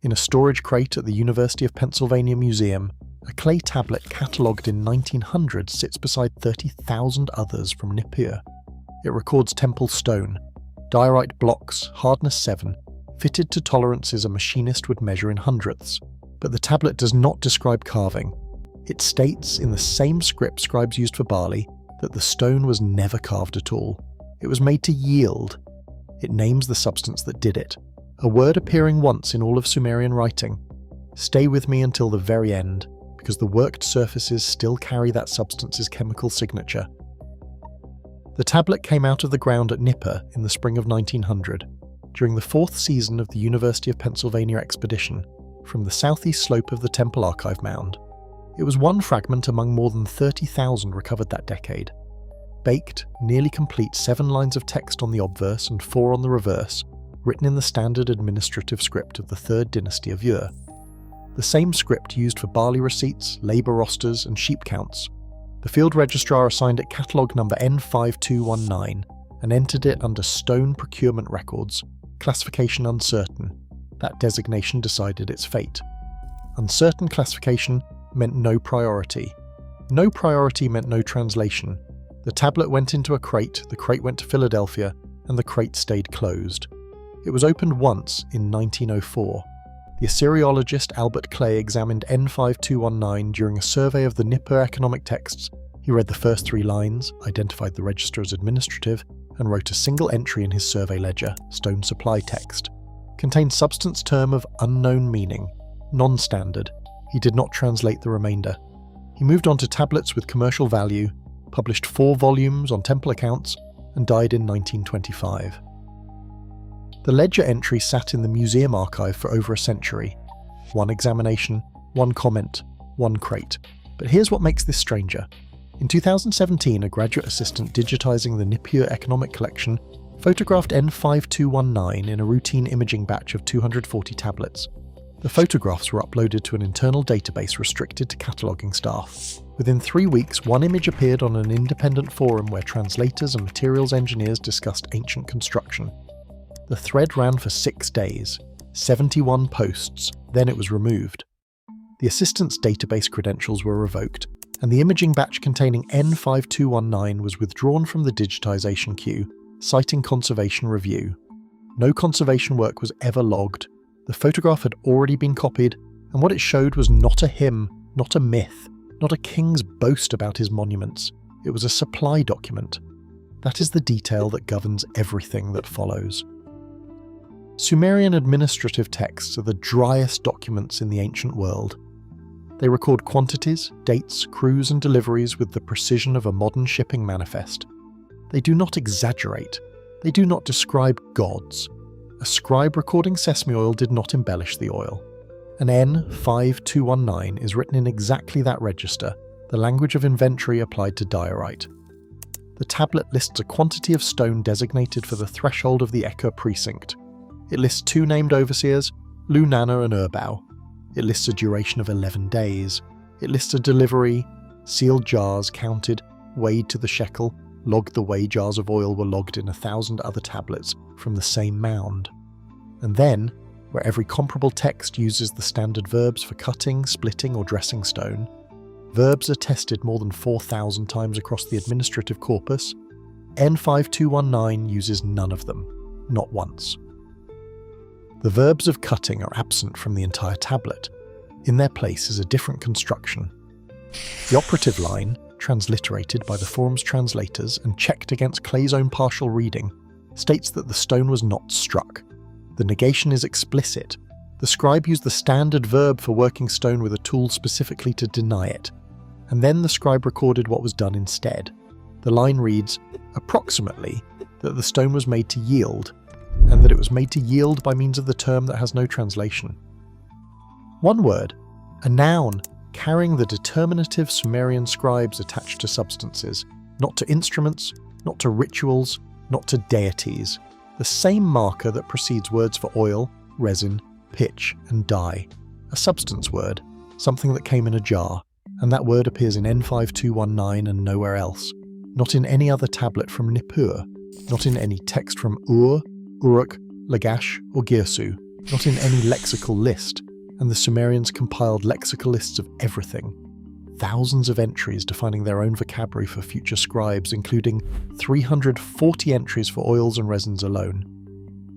In a storage crate at the University of Pennsylvania Museum, a clay tablet catalogued in 1900 sits beside 30,000 others from Nippur. It records temple stone, diorite blocks, hardness 7, fitted to tolerances a machinist would measure in hundredths. But the tablet does not describe carving. It states, in the same script scribes used for barley, that the stone was never carved at all. It was made to yield. It names the substance that did it, a word appearing once in all of Sumerian writing. Stay with me until the very end, because the worked surfaces still carry that substance's chemical signature. The tablet came out of the ground at Nippur in the spring of 1900, during the 4th season of the University of Pennsylvania expedition, from the southeast slope of the Temple Archive Mound. It was one fragment among more than 30,000 recovered that decade. Baked, nearly complete 7 lines of text on the obverse and 4 on the reverse, written in the standard administrative script of the 3rd dynasty of Ur. The same script used for barley receipts, labour rosters and sheep counts. The field registrar assigned it catalogue number N5219 and entered it under Stone Procurement Records, classification uncertain. That designation decided its fate. Uncertain classification meant no priority. No priority meant no translation. The tablet went into a crate, the crate went to Philadelphia, and the crate stayed closed. It was opened once in 1904. The Assyriologist Albert Clay examined N5219 during a survey of the Nippur economic texts. He read the first 3 lines, identified the register as administrative, and wrote a single entry in his survey ledger, stone supply text. Contained substance term of unknown meaning, non-standard. He did not translate the remainder. He moved on to tablets with commercial value, published 4 volumes on temple accounts, and died in 1925. The ledger entry sat in the museum archive for over a century. 1 examination, 1 comment, 1 crate. But here's what makes this stranger. In 2017, a graduate assistant digitizing the Nippur Economic Collection photographed N5219 in a routine imaging batch of 240 tablets. The photographs were uploaded to an internal database restricted to cataloguing staff. Within 3 weeks, 1 image appeared on an independent forum where translators and materials engineers discussed ancient construction. The thread ran for 6 days, 71 posts, then it was removed. The assistant's database credentials were revoked, and the imaging batch containing N5219 was withdrawn from the digitization queue, citing conservation review. No conservation work was ever logged. The photograph had already been copied, and what it showed was not a hymn, not a myth, not a king's boast about his monuments. It was a supply document. That is the detail that governs everything that follows. Sumerian administrative texts are the driest documents in the ancient world. They record quantities, dates, crews and deliveries with the precision of a modern shipping manifest. They do not exaggerate. They do not describe gods. A scribe recording sesame oil did not embellish the oil. An N5219 is written in exactly that register, the language of inventory applied to diorite. The tablet lists a quantity of stone designated for the threshold of the Eker precinct. It lists 2 named overseers, Lunana and Urbau. It lists a duration of 11 days. It lists a delivery, sealed jars counted, weighed to the shekel, logged the way jars of oil were logged in 1,000 other tablets from the same mound. And then, where every comparable text uses the standard verbs for cutting, splitting or dressing stone, verbs are tested more than 4,000 times across the administrative corpus. N5219 uses none of them, not once. The verbs of cutting are absent from the entire tablet. In their place is a different construction. The operative line, transliterated by the forum's translators and checked against Clay's own partial reading, states that the stone was not struck. The negation is explicit. The scribe used the standard verb for working stone with a tool specifically to deny it, and then the scribe recorded what was done instead. The line reads, approximately, that the stone was made to yield, and that it was made to yield by means of the term that has no translation. One word, a noun, carrying the determinative Sumerian scribes attached to substances, not to instruments, not to rituals, not to deities. The same marker that precedes words for oil, resin, pitch, and dye. A substance word, something that came in a jar, and that word appears in N5219 and nowhere else. Not in any other tablet from Nippur, not in any text from Ur, Uruk, Lagash, or Girsu. not in any lexical list, and the Sumerians compiled lexical lists of everything. Thousands of entries defining their own vocabulary for future scribes, including 340 entries for oils and resins alone.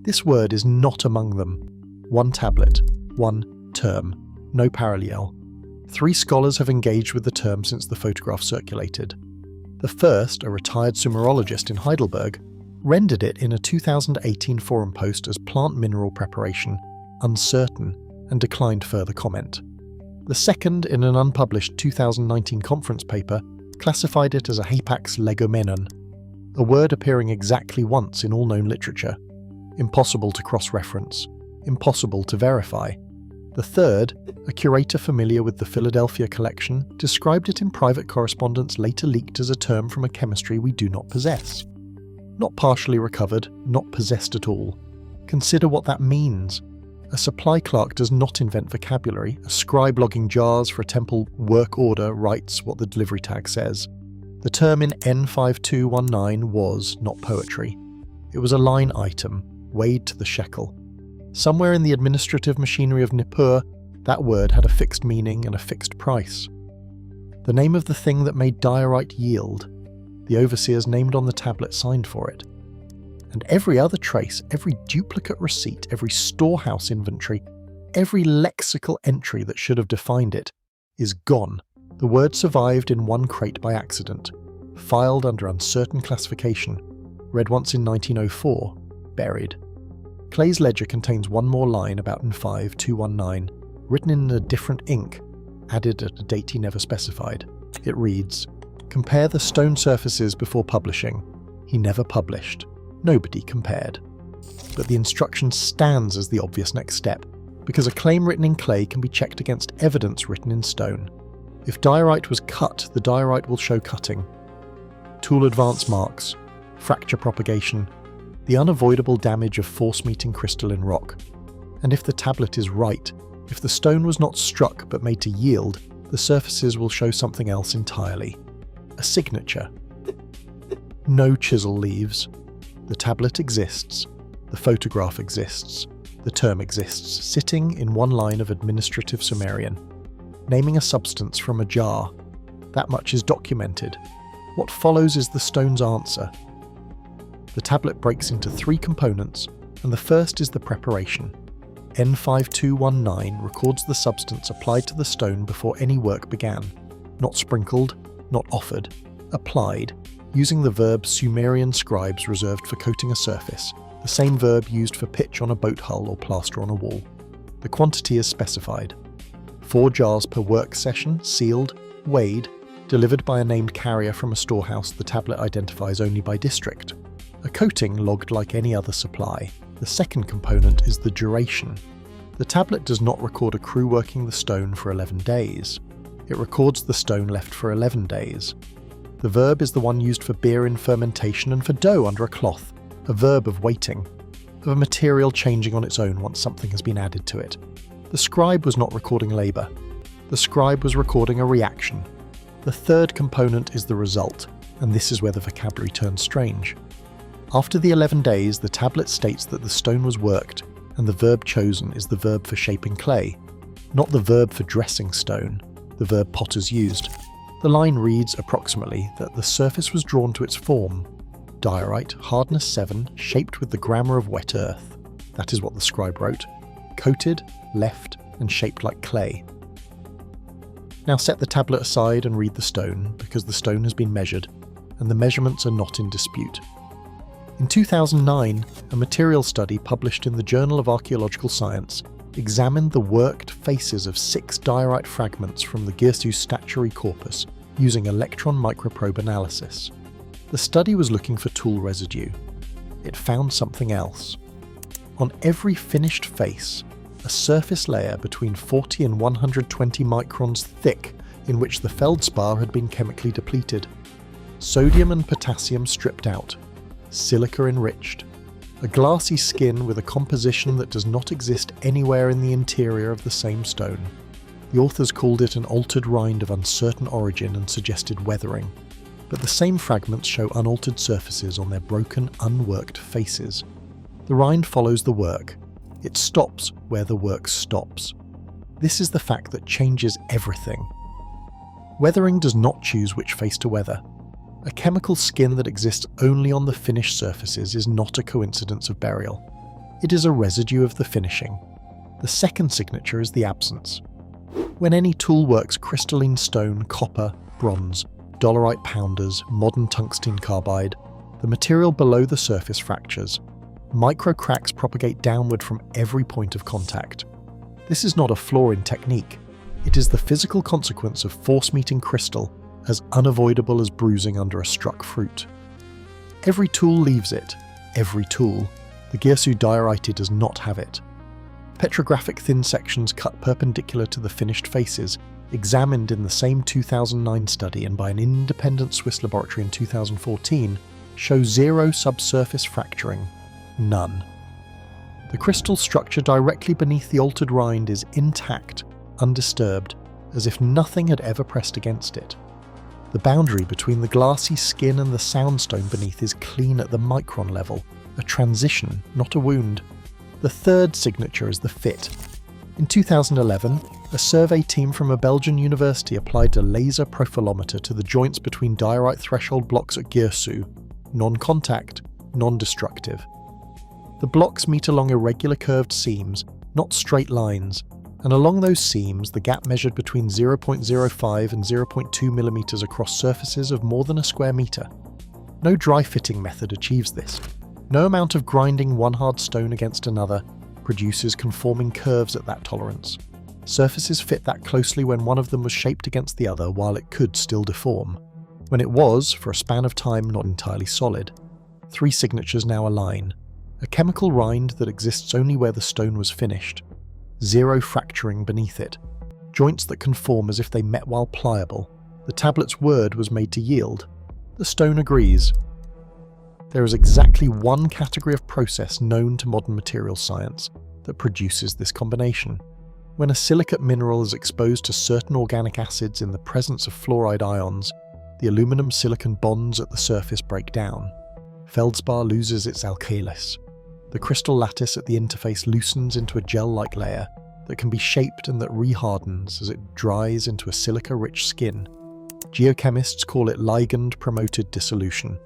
This word is not among them. One tablet, one term, no parallel. 3 scholars have engaged with the term since the photograph circulated. The first, a retired Sumerologist in Heidelberg, rendered it in a 2018 forum post as plant mineral preparation, uncertain, and declined further comment. The second, in an unpublished 2019 conference paper, classified it as a hapax legomenon, a word appearing exactly once in all known literature. Impossible to cross-reference, impossible to verify. The third, a curator familiar with the Philadelphia collection, described it in private correspondence later leaked as a term from a chemistry we do not possess. Not partially recovered, not possessed at all. Consider what that means. A supply clerk does not invent vocabulary. A scribe logging jars for a temple work order writes what the delivery tag says. The term in N5219 was not poetry. It was a line item, weighed to the shekel. Somewhere in the administrative machinery of Nippur, that word had a fixed meaning and a fixed price. The name of the thing that made diorite yield, the overseers named on the tablet signed for it. And every other trace, every duplicate receipt, every storehouse inventory, every lexical entry that should have defined it, is gone. The word survived in one crate by accident, filed under uncertain classification, read once in 1904, buried. Clay's ledger contains one more line about N5219, written in a different ink, added at a date he never specified. It reads, "Compare the stone surfaces before publishing. He never published. Nobody compared." But the instruction stands as the obvious next step, because a claim written in clay can be checked against evidence written in stone. If diorite was cut, the diorite will show cutting. Tool advance marks, fracture propagation, the unavoidable damage of force-meeting crystalline rock. And if the tablet is right, if the stone was not struck but made to yield, the surfaces will show something else entirely. A signature. No chisel leaves. The tablet exists. The photograph exists. The term exists, sitting in one line of administrative Sumerian. Naming a substance from a jar. That much is documented. What follows is the stone's answer. The tablet breaks into 3 components, and the first is the preparation. N5219 records the substance applied to the stone before any work began. Not sprinkled, not offered, applied, using the verb Sumerian scribes reserved for coating a surface, the same verb used for pitch on a boat hull or plaster on a wall. The quantity is specified. 4 jars per work session, sealed, weighed, delivered by a named carrier from a storehouse the tablet identifies only by district. A coating logged like any other supply. The second component is the duration. The tablet does not record a crew working the stone for 11 days. It records the stone left for 11 days. The verb is the one used for beer in fermentation and for dough under a cloth, a verb of waiting, of a material changing on its own once something has been added to it. The scribe was not recording labour. The scribe was recording a reaction. The third component is the result, and this is where the vocabulary turns strange. After the 11 days, the tablet states that the stone was worked, and the verb chosen is the verb for shaping clay, not the verb for dressing stone, the verb potters used. The line reads approximately that the surface was drawn to its form. Diorite, hardness 7, shaped with the grammar of wet earth. That is what the scribe wrote. Coated, left, and shaped like clay. Now set the tablet aside and read the stone, because the stone has been measured, and the measurements are not in dispute. In 2009, a material study published in the Journal of Archaeological Science examined the worked faces of 6 diorite fragments from the Girsu statuary corpus using electron microprobe analysis. The study was looking for tool residue. It found something else. On every finished face, a surface layer between 40 and 120 microns thick in which the feldspar had been chemically depleted. Sodium and potassium stripped out. Silica enriched. A glassy skin with a composition that does not exist anywhere in the interior of the same stone. The authors called it an altered rind of uncertain origin and suggested weathering. But the same fragments show unaltered surfaces on their broken, unworked faces. The rind follows the work. It stops where the work stops. This is the fact that changes everything. Weathering does not choose which face to weather. A chemical skin that exists only on the finished surfaces is not a coincidence of burial. It is a residue of the finishing. The second signature is the absence. When any tool works crystalline stone, copper, bronze, dolerite pounders, modern tungsten carbide, the material below the surface fractures. Micro cracks propagate downward from every point of contact. This is not a flaw in technique. It is the physical consequence of force-meeting crystal, as unavoidable as bruising under a struck fruit. Every tool leaves it. Every tool. The Girsu diorite does not have it. Petrographic thin sections cut perpendicular to the finished faces, examined in the same 2009 study and by an independent Swiss laboratory in 2014, show zero subsurface fracturing. None. The crystal structure directly beneath the altered rind is intact, undisturbed, as if nothing had ever pressed against it. The boundary between the glassy skin and the soundstone beneath is clean at the micron level, a transition, not a wound. The third signature is the fit. In 2011, a survey team from a Belgian university applied a laser profilometer to the joints between diorite threshold blocks at Girsu, non-contact, non-destructive. The blocks meet along irregular curved seams, not straight lines, and along those seams the gap measured between 0.05 and 0.2 mm across surfaces of more than a square metre. No dry fitting method achieves this. No amount of grinding one hard stone against another produces conforming curves at that tolerance. Surfaces fit that closely when one of them was shaped against the other while it could still deform. When it was, for a span of time, not entirely solid. Three signatures now align. A chemical rind that exists only where the stone was finished. Zero fracturing beneath it. Joints that conform as if they met while pliable. The tablet's word was made to yield. The stone agrees. There is exactly one category of process known to modern materials science that produces this combination. When a silicate mineral is exposed to certain organic acids in the presence of fluoride ions, the aluminum-silicon bonds at the surface break down. Feldspar loses its alkalis. The crystal lattice at the interface loosens into a gel-like layer that can be shaped and that rehardens as it dries into a silica-rich skin. Geochemists call it ligand-promoted dissolution.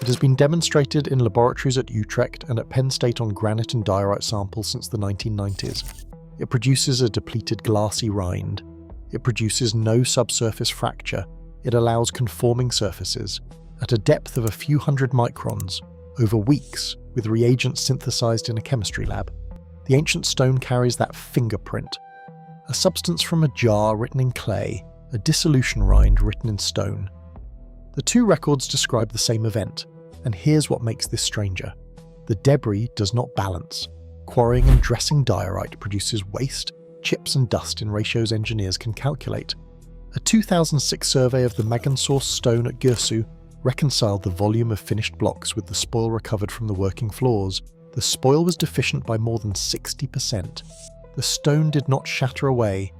It has been demonstrated in laboratories at Utrecht and at Penn State on granite and diorite samples since the 1990s. It produces a depleted glassy rind. It produces no subsurface fracture. It allows conforming surfaces, at a depth of a few hundred microns, over weeks, with reagents synthesized in a chemistry lab. The ancient stone carries that fingerprint, a substance from a jar written in clay, a dissolution rind written in stone. The two records describe the same event, and here's what makes this stranger. The debris does not balance. Quarrying and dressing diorite produces waste, chips and dust in ratios engineers can calculate. A 2006 survey of the Magensource stone at Girsu reconciled the volume of finished blocks with the spoil recovered from the working floors. The spoil was deficient by more than 60%. The stone did not shatter away.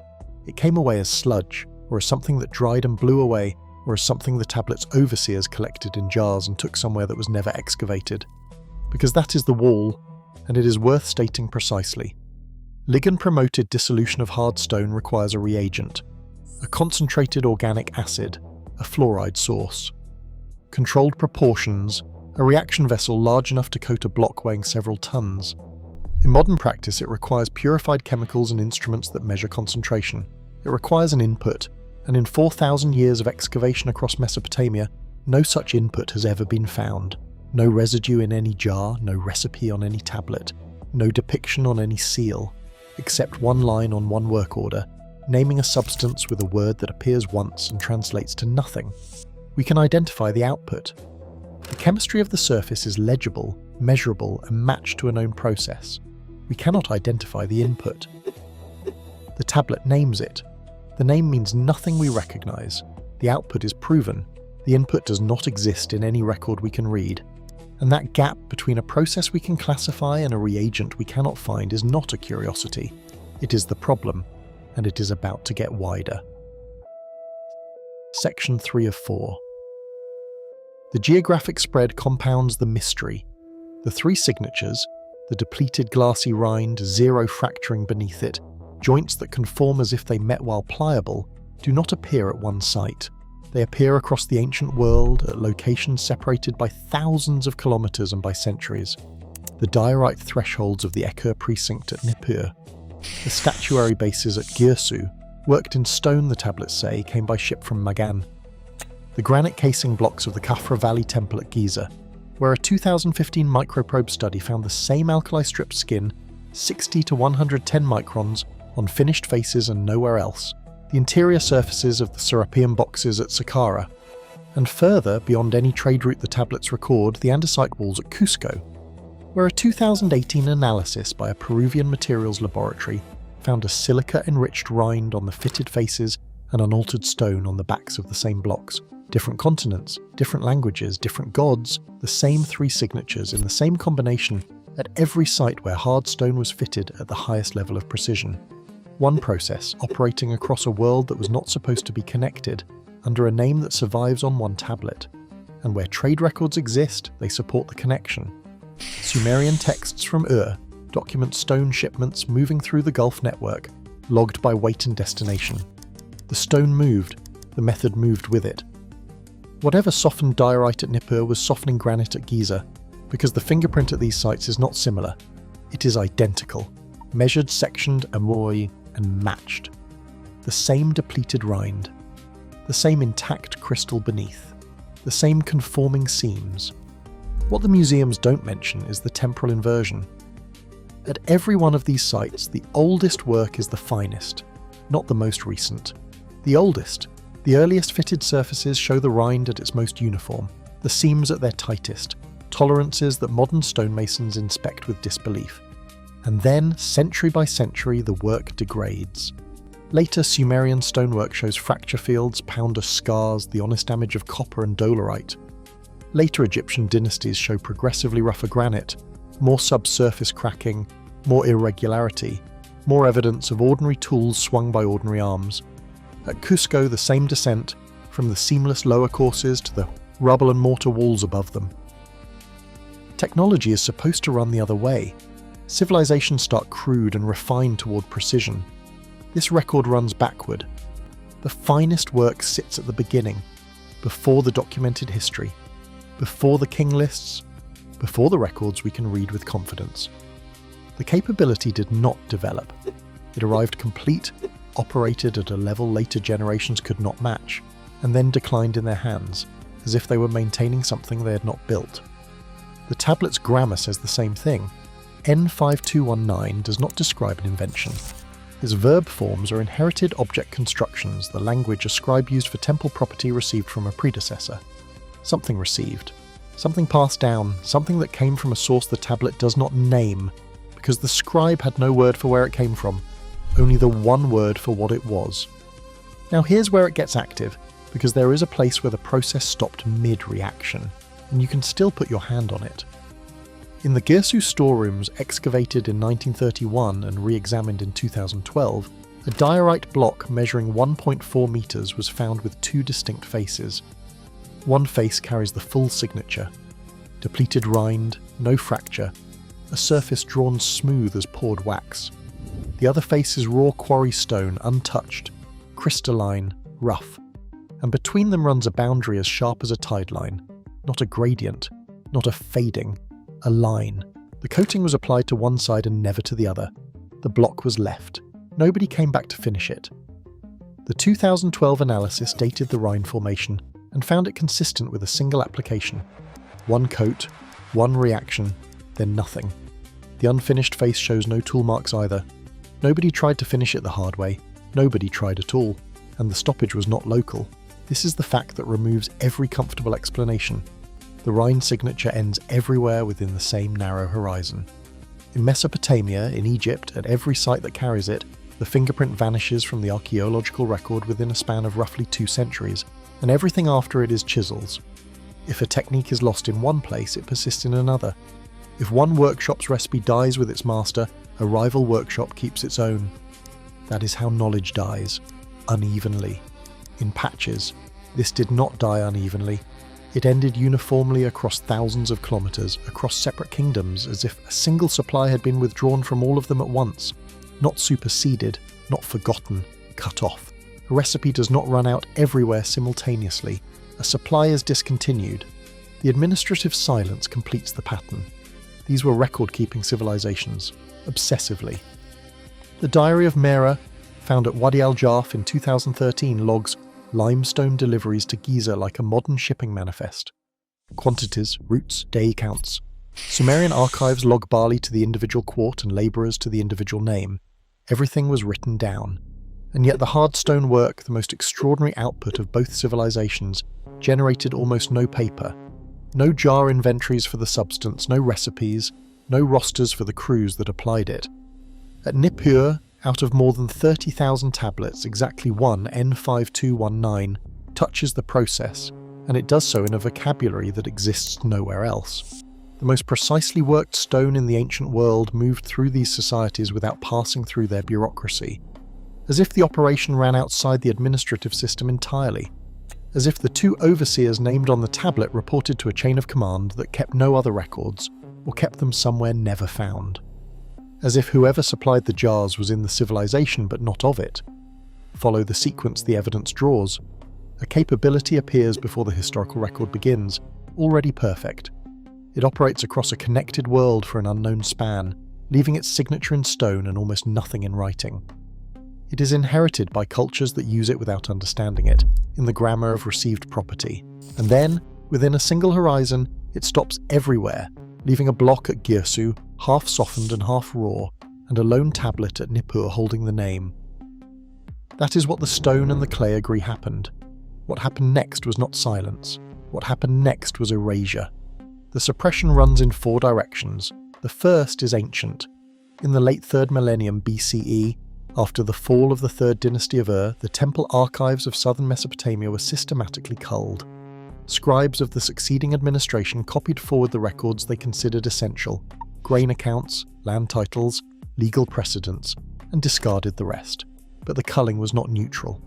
It came away as sludge, or as something that dried and blew away, or as something the tablet's overseers collected in jars and took somewhere that was never excavated. Because that is the wall, and it is worth stating precisely. Ligand-promoted dissolution of hard stone requires a reagent, a concentrated organic acid, a fluoride source. Controlled proportions, a reaction vessel large enough to coat a block weighing several tons. In modern practice, it requires purified chemicals and instruments that measure concentration. It requires an input, and in 4,000 years of excavation across Mesopotamia, no such input has ever been found. No residue in any jar, no recipe on any tablet, no depiction on any seal, except one line on one work order, naming a substance with a word that appears once and translates to nothing. We can identify the output. The chemistry of the surface is legible, measurable, and matched to a known process. We cannot identify the input. The tablet names it. The name means nothing we recognize. The output is proven. The input does not exist in any record we can read. And that gap between a process we can classify and a reagent we cannot find is not a curiosity. It is the problem, and it is about to get wider. Section 3 of 4. The geographic spread compounds the mystery. The three signatures, The depleted glassy rind, zero fracturing beneath it, joints that conform as if they met while pliable, do not appear at one site. They appear across the ancient world at locations separated by thousands of kilometres and by centuries. The diorite thresholds of the Erasure precinct at Nippur. The statuary bases at Girsu, worked in stone the tablets say, came by ship from Magan. The granite casing blocks of the Khafra Valley Temple at Giza, where a 2015 microprobe study found the same alkali stripped skin, 60 to 110 microns, on finished faces and nowhere else. The interior surfaces of the Serapeum boxes at Saqqara, and further, beyond any trade route the tablets record, the andesite walls at Cusco, where a 2018 analysis by a Peruvian materials laboratory found a silica-enriched rind on the fitted faces and unaltered stone on the backs of the same blocks. Different continents, different languages, different gods, the same three signatures in the same combination at every site where hard stone was fitted at the highest level of precision. One process operating across a world that was not supposed to be connected, under a name that survives on one tablet. And where trade records exist, they support the connection. Sumerian texts from Ur document stone shipments moving through the Gulf network, logged by weight and destination. The stone moved, the method moved with it. Whatever softened diorite at Nippur was softening granite at Giza, because the fingerprint at these sites is not similar. It is identical, measured, sectioned, amoy, and matched. The same depleted rind, the same intact crystal beneath, the same conforming seams. What the museums don't mention is the temporal inversion. At every one of these sites, the oldest work is the finest, not the most recent. The oldest, the earliest fitted surfaces show the rind at its most uniform, the seams at their tightest, tolerances that modern stonemasons inspect with disbelief. And then, century by century, the work degrades. Later Sumerian stonework shows fracture fields, pounder scars, the honest damage of copper and dolerite. Later Egyptian dynasties show progressively rougher granite, more subsurface cracking, more irregularity, more evidence of ordinary tools swung by ordinary arms. At Cusco, the same descent, from the seamless lower courses to the rubble and mortar walls above them. Technology is supposed to run the other way. Civilizations start crude and refined toward precision. This record runs backward. The finest work sits at the beginning, before the documented history, before the king lists, before the records we can read with confidence. The capability did not develop. It arrived complete, operated at a level later generations could not match, and then declined in their hands, as if they were maintaining something they had not built. The tablet's grammar says the same thing. N5219 does not describe an invention. Its verb forms are inherited object constructions, the language a scribe used for temple property received from a predecessor. Something received. Something passed down, something that came from a source the tablet does not name, because the scribe had no word for where it came from, only the one word for what it was. Now here's where it gets active, because there is a place where the process stopped mid-reaction, and you can still put your hand on it. In the Girsu storerooms excavated in 1931 and re-examined in 2012, a diorite block measuring 1.4 metres was found with two distinct faces. One face carries the full signature. Depleted rind, no fracture, a surface drawn smooth as poured wax. The other face is raw quarry stone, untouched, crystalline, rough, and between them runs a boundary as sharp as a tide line, not a gradient, not a fading, a line. The coating was applied to one side and never to the other. The block was left. Nobody came back to finish it. The 2012 analysis dated the rind formation and found it consistent with a single application. One coat, one reaction, then nothing. The unfinished face shows no tool marks either. Nobody tried to finish it the hard way. Nobody tried at all. And the stoppage was not local. This is the fact that removes every comfortable explanation. The rind signature ends everywhere within the same narrow horizon. In Mesopotamia, in Egypt, at every site that carries it, the fingerprint vanishes from the archaeological record within a span of roughly 2 centuries, and everything after it is chisels. If a technique is lost in one place, it persists in another. If one workshop's recipe dies with its master, a rival workshop keeps its own. That is how knowledge dies, unevenly, in patches. This did not die unevenly. It ended uniformly across thousands of kilometers, across separate kingdoms, as if a single supply had been withdrawn from all of them at once, not superseded, not forgotten, cut off. A recipe does not run out everywhere simultaneously. A supply is discontinued. The administrative silence completes the pattern. These were record-keeping civilizations, obsessively. The Diary of Mera, found at Wadi al-Jarf in 2013, logs limestone deliveries to Giza like a modern shipping manifest. Quantities, routes, day counts. Sumerian archives log barley to the individual quart and labourers to the individual name. Everything was written down. And yet the hard stone work, the most extraordinary output of both civilizations, generated almost no paper. No jar inventories for the substance, no recipes, no rosters for the crews that applied it. At Nippur, out of more than 30,000 tablets, exactly one, N5219, touches the process, and it does so in a vocabulary that exists nowhere else. The most precisely worked stone in the ancient world moved through these societies without passing through their bureaucracy, as if the operation ran outside the administrative system entirely, as if the two overseers named on the tablet reported to a chain of command that kept no other records, or kept them somewhere never found. As if whoever supplied the jars was in the civilization but not of it. Follow the sequence the evidence draws. A capability appears before the historical record begins, already perfect. It operates across a connected world for an unknown span, leaving its signature in stone and almost nothing in writing. It is inherited by cultures that use it without understanding it, in the grammar of received property. And then, within a single horizon, it stops everywhere, leaving a block at Girsu, half softened and half raw, and a lone tablet at Nippur holding the name. That is what the stone and the clay agree happened. What happened next was not silence. What happened next was erasure. The suppression runs in four directions. The first is ancient. In the late 3rd millennium BCE, after the fall of the 3rd dynasty of the temple archives of southern Mesopotamia were systematically culled. Scribes of the succeeding administration copied forward the records they considered essential, grain accounts, land titles, legal precedents, and discarded the rest. But the culling was not neutral.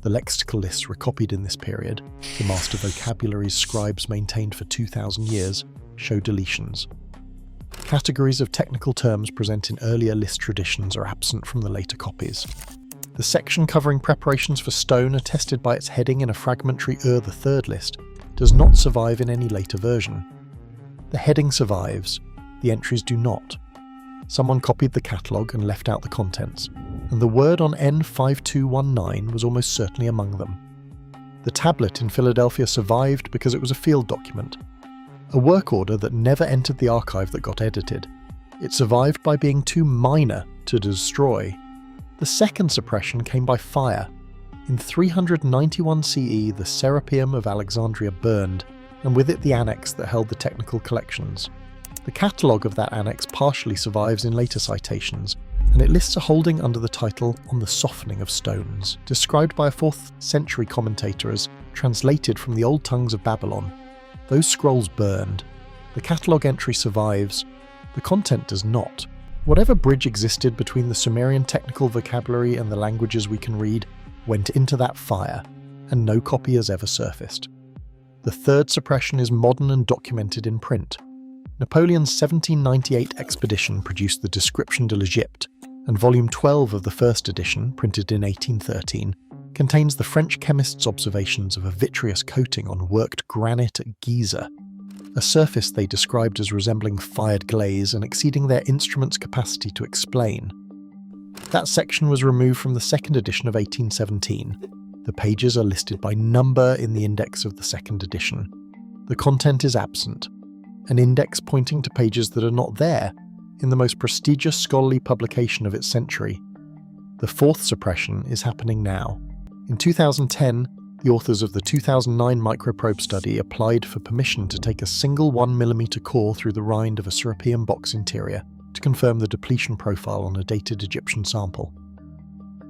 The lexical lists recopied in this period, the master vocabularies scribes maintained for 2,000 years, show deletions. Categories of technical terms present in earlier list traditions are absent from the later copies. The section covering preparations for stone, attested by its heading in a fragmentary the 3rd list, does not survive in any later version. The heading survives, the entries do not. Someone copied the catalogue and left out the contents, and the word on N5219 was almost certainly among them. The tablet in Philadelphia survived because it was a field document, a work order that never entered the archive that got edited. It survived by being too minor to destroy. The second suppression came by fire. In 391 CE, the Serapeum of Alexandria burned, and with it the annex that held the technical collections. The catalogue of that annex partially survives in later citations, and it lists a holding under the title On the Softening of Stones, described by a 4th century commentator as translated from the old tongues of Babylon. Those scrolls burned. The catalogue entry survives. The content does not. Whatever bridge existed between the Sumerian technical vocabulary and the languages we can read went into that fire, and no copy has ever surfaced. The third suppression is modern and documented in print. Napoleon's 1798 expedition produced the Description de l'Egypte, and volume 12 of the first edition, printed in 1813, contains the French chemist's observations of a vitreous coating on worked granite at Giza, a surface they described as resembling fired glaze and exceeding their instrument's capacity to explain. That section was removed from the second edition of 1817. The pages are listed by number in the index of the second edition. The content is absent, an index pointing to pages that are not there in the most prestigious scholarly publication of its century. The fourth suppression is happening now. In 2010, the authors of the 2009 microprobe study applied for permission to take a single 1mm core through the rind of a Serapeum box interior to confirm the depletion profile on a dated Egyptian sample.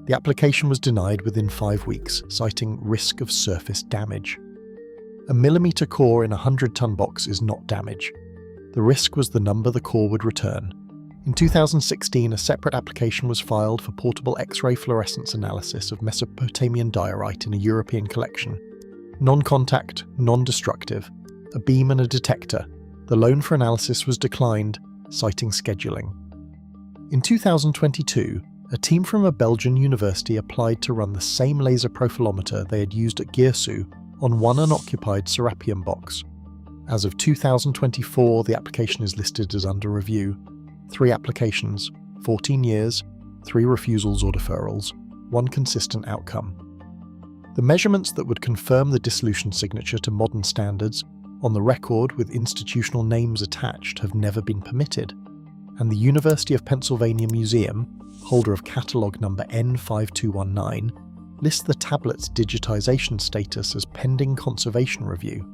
The application was denied within 5 weeks, citing risk of surface damage. A millimetre core in a 100-ton box is not damage. The risk was the number the core would return. In 2016, a separate application was filed for portable X-ray fluorescence analysis of Mesopotamian diorite in a European collection. Non-contact, non-destructive, a beam and a detector. The loan for analysis was declined, citing scheduling. In 2022, a team from a Belgian university applied to run the same laser profilometer they had used at Erasure on one unoccupied Serapeum box. As of 2024, the application is listed as under review. 3 applications, 14 years, 3 refusals or deferrals, 1 consistent outcome. The measurements that would confirm the dissolution signature to modern standards on the record with institutional names attached have never been permitted, and the University of Pennsylvania Museum, holder of catalogue number N5219, lists the tablet's digitization status as pending conservation review.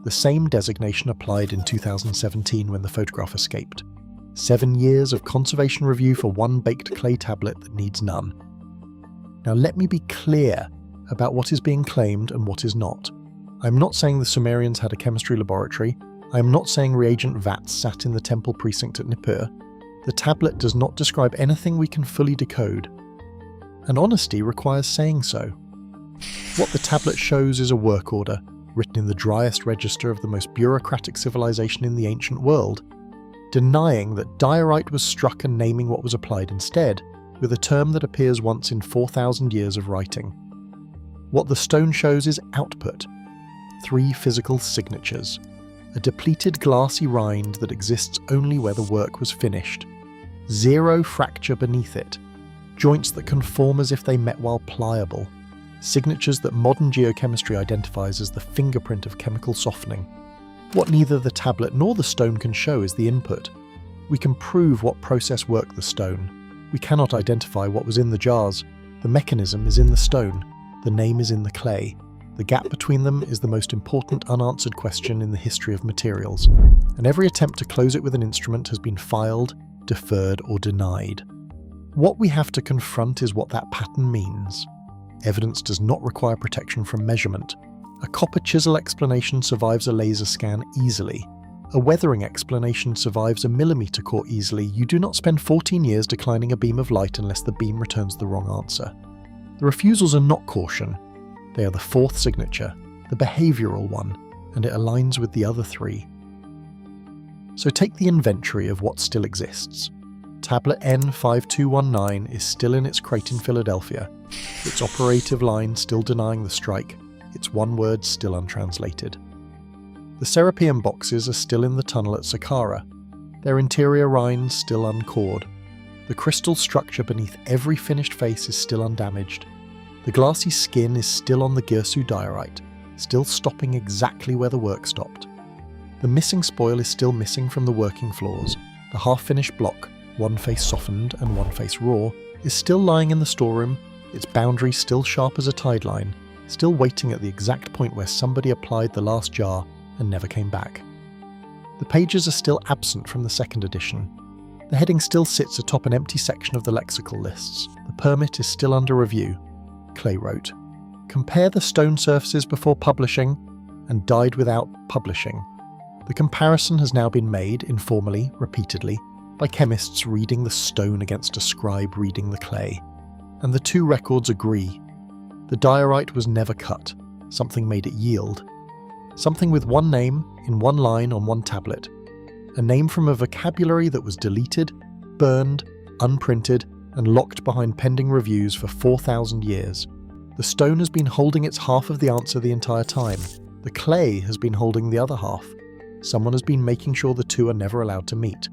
The same designation applied in 2017 when the photograph escaped. 7 years of conservation review for one baked clay tablet that needs none. Now let me be clear about what is being claimed and what is not. I am not saying the Sumerians had a chemistry laboratory. I am not saying reagent vats sat in the temple precinct at Nippur. The tablet does not describe anything we can fully decode, and honesty requires saying so. What the tablet shows is a work order, written in the driest register of the most bureaucratic civilization in the ancient world, denying that diorite was struck and naming what was applied instead, with a term that appears once in 4,000 years of writing. What the stone shows is output. 3 physical signatures. A depleted glassy rind that exists only where the work was finished. 0 fracture beneath it. Joints that conform as if they met while pliable. Signatures that modern geochemistry identifies as the fingerprint of chemical softening. What neither the tablet nor the stone can show is the input. We can prove what process worked the stone. We cannot identify what was in the jars. The mechanism is in the stone. The name is in the clay. The gap between them is the most important unanswered question in the history of materials, and every attempt to close it with an instrument has been filed, deferred, or denied. What we have to confront is what that pattern means. Evidence does not require protection from measurement. A copper chisel explanation survives a laser scan easily. A weathering explanation survives a millimeter core easily. You do not spend 14 years declining a beam of light unless the beam returns the wrong answer. The refusals are not caution. They are the 4th signature, the behavioural one, and it aligns with the other 3. So take the inventory of what still exists. Tablet N5219 is still in its crate in Philadelphia, its operative line still denying the strike, its one word still untranslated. The Serapeum boxes are still in the tunnel at Saqqara, their interior rinds still uncored. The crystal structure beneath every finished face is still undamaged. The glassy skin is still on the Erasure diorite, still stopping exactly where the work stopped. The missing spoil is still missing from the working floors. The half-finished block, one face softened and one face raw, is still lying in the storeroom, its boundary still sharp as a tide line, still waiting at the exact point where somebody applied the last jar and never came back. The pages are still absent from the 2nd edition. The heading still sits atop an empty section of the lexical lists. The permit is still under review. Clay wrote, "Compare the stone surfaces before publishing and died without publishing." The comparison has now been made, informally, repeatedly, by chemists reading the stone against a scribe reading the clay. And the 2 records agree. The diorite was never cut. Something made it yield. Something with one name, in one line on one tablet. A name from a vocabulary that was deleted, burned, unprinted, and locked behind pending reviews for 4,000 years. The stone has been holding its half of the answer the entire time. The clay has been holding the other half. Someone has been making sure the 2 are never allowed to meet.